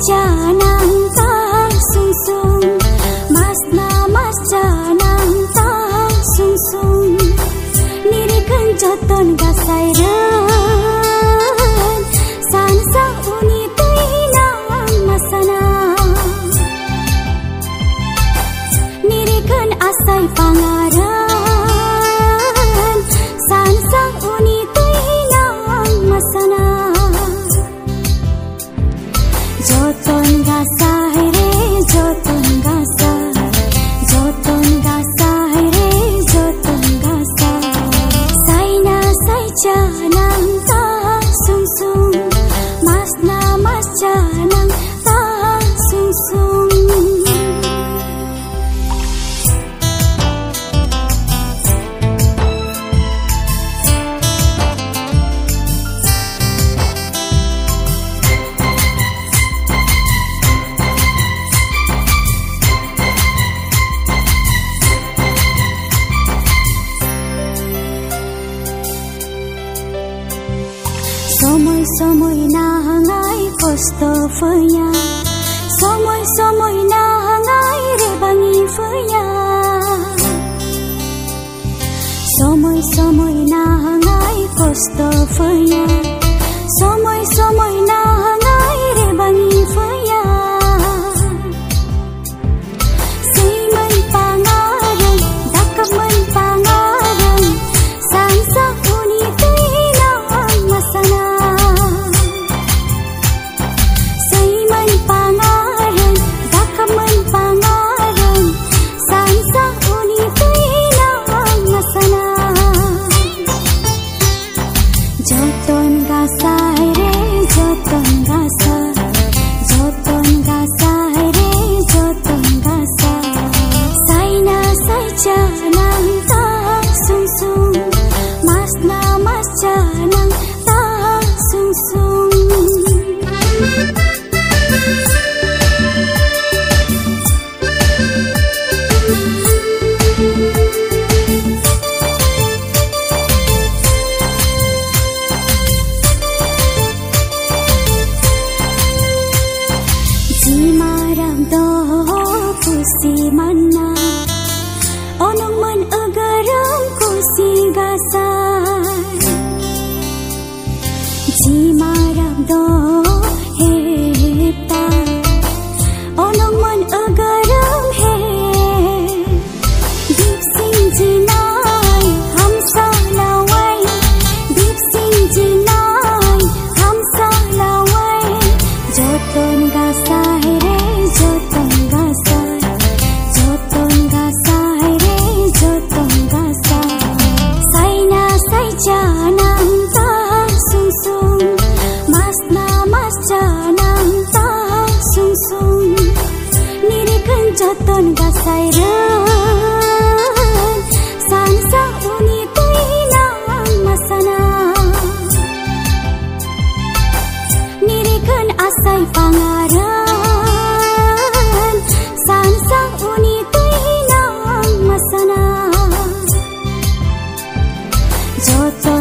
janang tak sungsung, mas janang tak sungsung, nirikan joton gasai ren, sansa uni tuinang masana, nirikan asai pangaran, sansa uni tuinang masana. Joton gasai re, joton gasai, joton gasai re, joton gasai. Saina sai janang tak sungsung, mas janang tak sungsung. Somoy na hangai posto fenya, somoy na hangai rebangi fenya, somoy na hangai posto fenya, somoy na hangai rebangi fenya. Siman pangaran, dakaman pangaran, sansa uni tuinang masana. Joton gasai re, joton gasai, joton gasai re, joton gasai. Saina sai janang tak sungsung, mas janang tak sungsung. Jimarang do kusi mana, onong man agaram kusi gasai. Jimarang do heta, onong man agaram he. Deep sing jinai, hamsa lawai, deep sing jinai, hamsa lawai. Joton gasai re, joton gasai, joton gasai re, joton gasai. Saina sai janang tak sungsung, mas janang tak sungsung, nirikan joton gasai ren, sansa uni tuinang masana, nirikan asai pangaran, sansa uni tuinang masana. Joton